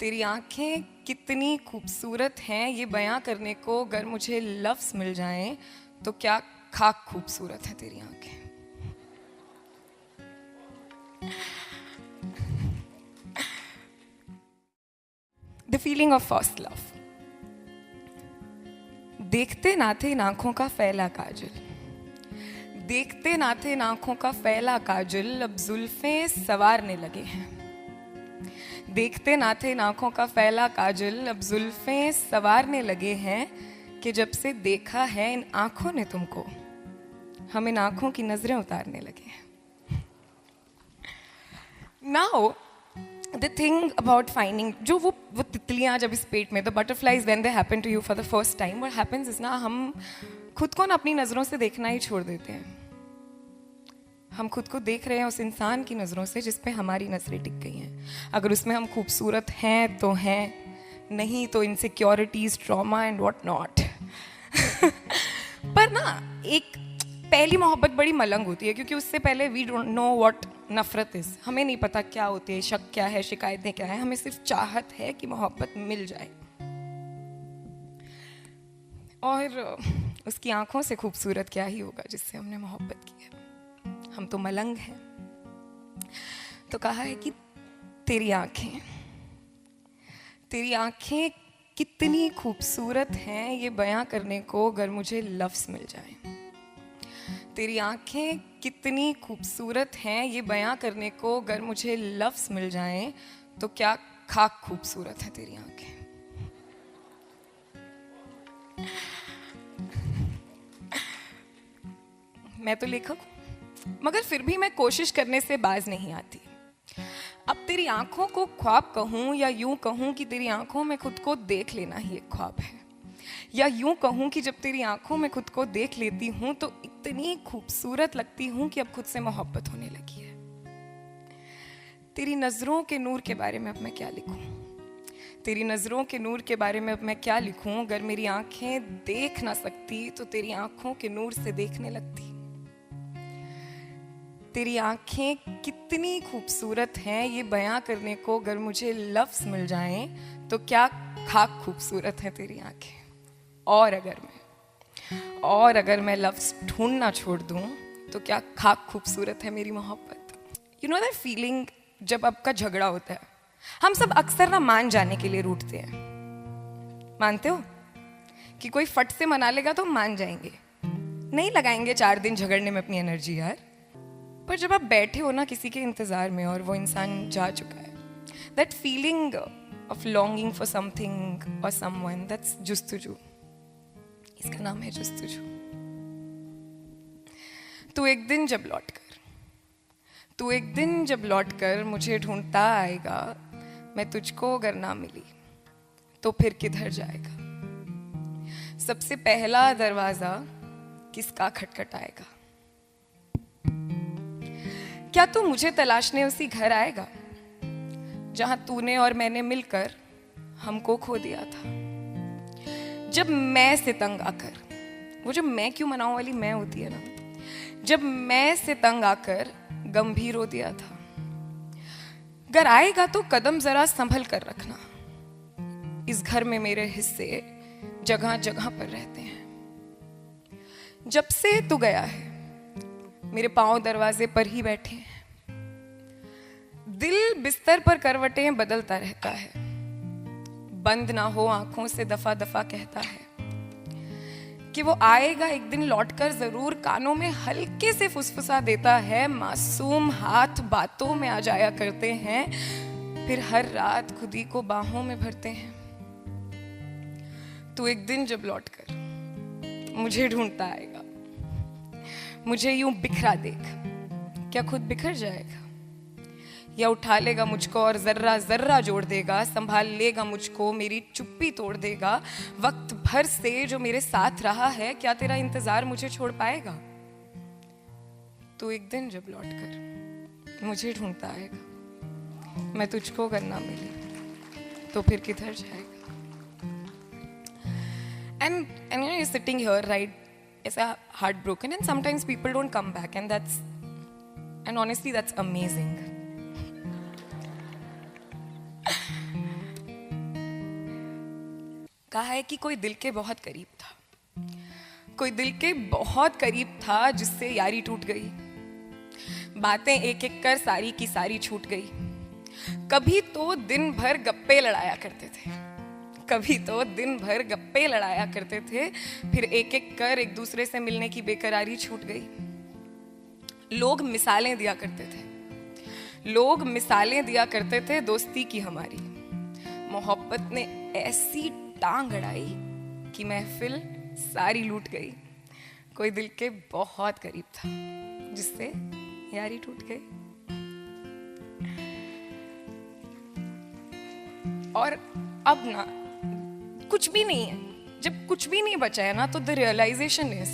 तेरी आंखें कितनी खूबसूरत हैं, ये बयां करने को अगर मुझे लफ्ज़ मिल जाएं तो क्या खाक खूबसूरत है तेरी आंखें। The feeling of first love. देखते ना थे इन आंखों का फैला काजल, देखते ना थे इन आंखों का फैला काजल, अब जुल्फें सवारने लगे हैं। देखते ना थे इन आंखों का फैला काजल, अब जुल्फें सवारने लगे हैं कि जब से देखा है इन आंखों ने तुमको, हम इन आंखों की नजरें उतारने लगे हैं। Now the thing about finding, जो वो तितलियाँ जब इस पेट में, the butterflies when they happen to you for the first time, what happens is ना, हम खुद को ना अपनी नज़रों से देखना ही छोड़ देते हैं। हम खुद को देख रहे हैं उस इंसान की नज़रों से जिस पे हमारी नज़रें टिक गई हैं। अगर उसमें हम खूबसूरत हैं तो हैं, नहीं तो insecurities, trauma and what not. पर ना एक पहली मोहब्बत बड़ी मलंग होती है, क्योंकि उससे पहले वी डोंट नो व्हाट नफरत इज। हमें नहीं पता क्या होती है, शक क्या है, शिकायतें क्या है। हमें सिर्फ चाहत है कि मोहब्बत मिल जाए, और उसकी आंखों से खूबसूरत क्या ही होगा जिससे हमने मोहब्बत की है। हम तो मलंग हैं। तो कहा है कि तेरी आंखें कितनी खूबसूरत हैं, ये बयां करने को अगर मुझे लफ्ज़ मिल जाए। तेरी आंखें कितनी खूबसूरत हैं, ये बयां करने को अगर मुझे लफ्ज़ मिल जाएं तो क्या खाक खूबसूरत है तेरी आंखें। मैं तो लेखक हूँ, मगर फिर भी मैं कोशिश करने से बाज नहीं आती। अब तेरी आंखों को ख्वाब कहूँ या यूं कहूँ कि तेरी आंखों में खुद को देख लेना ही एक ख्वाब है, या यूं कहूँ कि जब तेरी आंखों में खुद को देख लेती हूँ तो इतनी खूबसूरत लगती हूँ कि अब खुद से मोहब्बत होने लगी है। तेरी नज़रों के नूर के बारे में अब मैं क्या लिखूं, तेरी नज़रों के नूर के बारे में अब मैं क्या लिखूं। अगर मेरी आंखें देख ना सकती तो तेरी आंखों के नूर से देखने लगती। तेरी आंखें कितनी खूबसूरत हैं, ये बयां करने को अगर मुझे लफ्ज़ मिल जाएं तो क्या खाक खूबसूरत है तेरी आंखें। और अगर मैं लफ्ज़ ढूंढना छोड़ दूं तो क्या खाक खूबसूरत है मेरी मोहब्बत। यू नो दैट फीलिंग जब आपका झगड़ा होता है, हम सब अक्सर ना मान जाने के लिए रूठते हैं। मानते हो कि कोई फट से मना लेगा तो हम मान जाएंगे, नहीं लगाएंगे 4 दिन झगड़ने में अपनी एनर्जी यार। पर जब आप बैठे हो ना किसी के इंतज़ार में और वो इंसान जा चुका है, that feeling of longing for something और समवन, दैट्स जुस्तजू। इसका नाम है जुस्तजू। तू एक दिन जब लौट कर मुझे ढूंढता आएगा, मैं तुझको अगर ना मिली तो फिर किधर जाएगा। सबसे पहला दरवाजा किसका खटखटाएगा। क्या तू मुझे तलाशने उसी घर आएगा जहां तूने और मैंने मिलकर हमको खो दिया था। जब मैं से तंग आकर, वो जो मैं क्यों मनाऊं वाली मैं होती है ना, जब मैं से तंग आकर गंभीर हो दिया था। अगर आएगा तो कदम जरा संभल कर रखना, इस घर में मेरे हिस्से जगह जगह पर रहते हैं। जब से तू गया है मेरे पांव दरवाजे पर ही बैठे हैं। दिल बिस्तर पर करवटें बदलता रहता है, बंद ना हो आंखों से दफा दफा कहता है कि वो आएगा एक दिन लौटकर जरूर। कानों में हल्के से फुसफुसा देता है, मासूम हाथ बातों में आ जाया करते हैं, फिर हर रात खुद ही को बाहों में भरते हैं। तू एक दिन जब लौटकर मुझे ढूंढता आएगा, मुझे यूं बिखरा देख, क्या खुद बिखर जाएगा या उठा लेगा मुझको और जर्रा जर्रा जोड़ देगा। संभाल लेगा मुझको, मेरी चुप्पी तोड़ देगा। वक्त भर से जो मेरे साथ रहा है, क्या तेरा इंतजार मुझे छोड़ पाएगा। तो एक दिन जब लौटकर मुझे ढूंढता आएगा, मैं तुझको अगर ना मिली तो फिर किधर जाएगा। And you know, you're sitting here, right? It's a heartbroken, and sometimes people don't come back, and honestly, that's amazing. कहा है कि कोई दिल के बहुत करीब था, कोई दिल के बहुत करीब था जिससे यारी टूट गई। बातें एक एक कर सारी की सारी छूट गई। कभी तो दिन भर गप्पे लड़ाया करते थे, कभी तो दिन भर गप्पे लड़ाया करते थे, फिर एक एक कर एक दूसरे से मिलने की बेकरारी छूट गई। लोग मिसालें दिया करते थे, लोग मिसालें दिया करते थे दोस्ती की हमारी। मोहब्बत ने ऐसी टांग अड़ाई कि महफिल सारी लूट गई। कोई दिल के बहुत करीब था जिससे यारी टूट गई। और अब ना कुछ भी नहीं है, जब कुछ भी नहीं बचा है ना, तो the realization is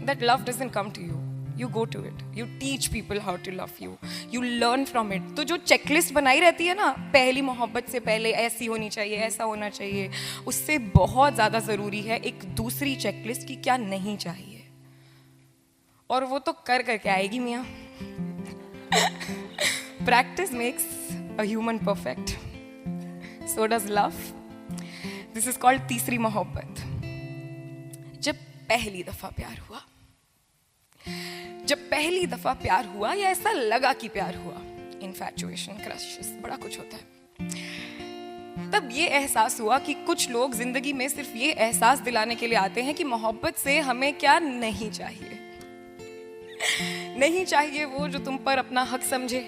that love doesn't come to you, you go to it, you teach people how to love you, you learn from it। तो जो चेकलिस्ट बनाई रहती है ना, पहली मोहब्बत से पहले ऐसी होनी चाहिए, ऐसा होना चाहिए, उससे बहुत ज़्यादा ज़रूरी है एक दूसरी चेकलिस्ट की क्या नहीं चाहिए। और वो तो कर करके आएगी मियाँ। Practice makes a human perfect, so does love. This is called तीसरी मोहब्बत। जब पहली दफ़ा प्यार हुआ, जब पहली दफा प्यार हुआ या ऐसा लगा कि प्यार हुआ, इन्फैचुएशन, क्रशेस, बड़ा कुछ होता है, तब ये एहसास हुआ कि कुछ लोग जिंदगी में सिर्फ ये एहसास दिलाने के लिए आते हैं कि मोहब्बत से हमें क्या नहीं चाहिए। नहीं चाहिए वो जो तुम पर अपना हक समझे,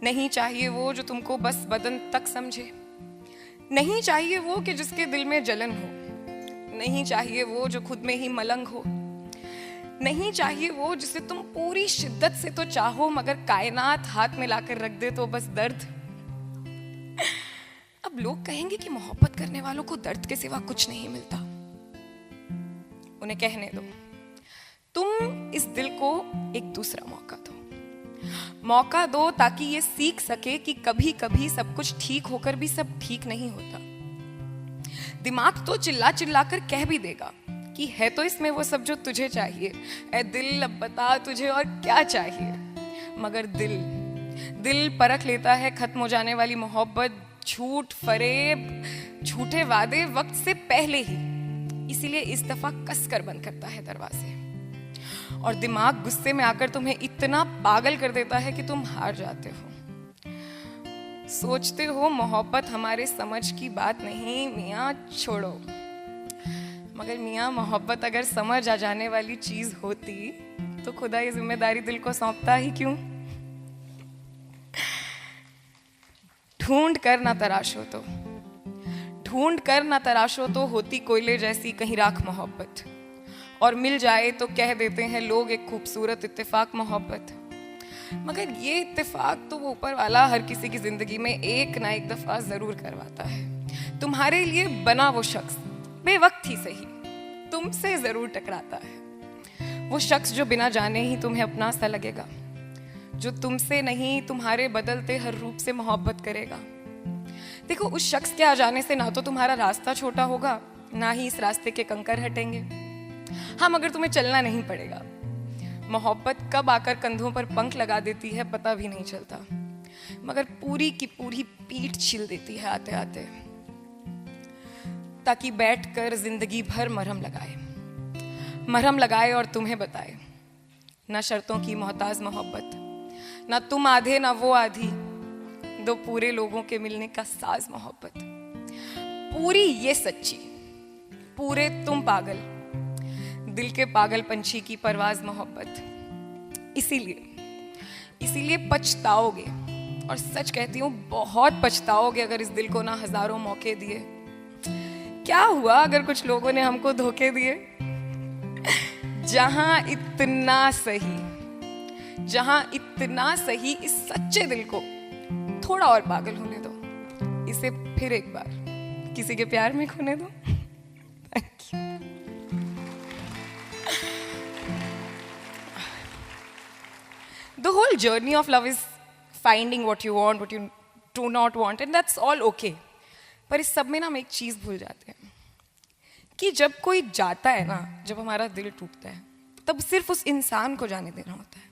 नहीं चाहिए वो जो तुमको बस बदन तक समझे, नहीं चाहिए वो कि जिसके दिल में जलन हो, नहीं चाहिए वो जो खुद में ही मलंग हो, नहीं चाहिए वो जिसे तुम पूरी शिद्दत से तो चाहो मगर कायनात हाथ में लाकर रख दे तो बस दर्द। अब लोग कहेंगे कि मोहब्बत करने वालों को दर्द के सिवा कुछ नहीं मिलता। उन्हें कहने दो, तुम इस दिल को एक दूसरा मौका दो, मौका दो ताकि ये सीख सके कि कभी कभी सब कुछ ठीक होकर भी सब ठीक नहीं होता। दिमाग तो चिल्ला चिल्ला कर कह भी देगा कि है तो इसमें वो सब जो तुझे चाहिए, ऐ दिल अब बता तुझे और क्या चाहिए। मगर दिल परख लेता है खत्म हो जाने वाली मोहब्बत, झूठ फरेब, झूठे वादे वक्त से पहले ही। इसीलिए इस दफा कस कर बंद करता है दरवाजे, और दिमाग गुस्से में आकर तुम्हें इतना पागल कर देता है कि तुम हार जाते हो। सोचते हो मोहब्बत हमारे समझ की बात नहीं, मियाँ छोड़ो। मगर मियाँ मोहब्बत अगर समझ आ जाने वाली चीज होती तो खुदा ये जिम्मेदारी दिल को सौंपता ही क्यों। ढूंढ कर ना तराशो तो होती कोयले जैसी कहीं राख मोहब्बत, और मिल जाए तो कह देते हैं लोग एक खूबसूरत इत्तेफाक मोहब्बत। मगर ये इत्तेफाक तो वो ऊपर वाला हर किसी की जिंदगी में एक ना एक दफा जरूर करवाता है। तुम्हारे लिए बना वो शख्स बेवक्त ही सही तुमसे जरूर टकराता है। वो शख्स जो बिना जाने ही तुम्हें अपना सा लगेगा, जो तुमसे नहीं तुम्हारे बदलते हर रूप से मोहब्बत करेगा। देखो, उस शख्स के आ जाने से ना तो तुम्हारा रास्ता छोटा होगा, ना ही इस रास्ते के कंकर हटेंगे। हाँ, मगर तुम्हें चलना नहीं पड़ेगा। मोहब्बत कब आकर कंधों पर पंख लगा देती है पता भी नहीं चलता, मगर पूरी की पूरी पीठ छील देती है आते आते, ताकि बैठकर जिंदगी भर मरहम लगाए और तुम्हें बताए, ना शर्तों की मोहताज मोहब्बत, ना तुम आधे ना वो आधी, दो पूरे लोगों के मिलने का साज मोहब्बत। पूरी ये सच्ची, पूरे तुम पागल, दिल के पागल पंछी की परवाज मोहब्बत। इसीलिए पछताओगे, और सच कहती हूँ बहुत पछताओगे अगर इस दिल को ना हजारों मौके दिए। क्या हुआ अगर कुछ लोगों ने हमको धोखे दिए। जहां इतना सही इस सच्चे दिल को थोड़ा और पागल होने दो, इसे फिर एक बार किसी के प्यार में खोने दो। Thank you. The whole journey of love is finding what you want, what you do not want, and that's all okay. पर इस सब में ना हम एक चीज भूल जाते हैं कि जब कोई जाता है ना, जब हमारा दिल टूटता है, तब सिर्फ उस इंसान को जाने देना होता है।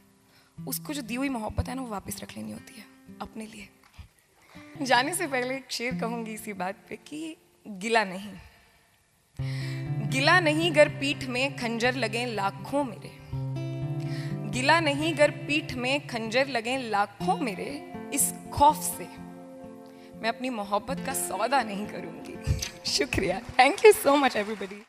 उसको जो दी हुई मोहब्बत है ना, वो वापस रख लेनी होती है अपने लिए। जाने से पहले एक शेर कहूंगी इसी बात पे कि गिला नहीं, गिला नहीं गर पीठ में खंजर लगे लाखों मेरे, गिला नहीं गर पीठ में खंजर लगे लाखों मेरे, इस खौफ से मैं अपनी मोहब्बत का सौदा नहीं करूंगी। शुक्रिया, thank you so much everybody.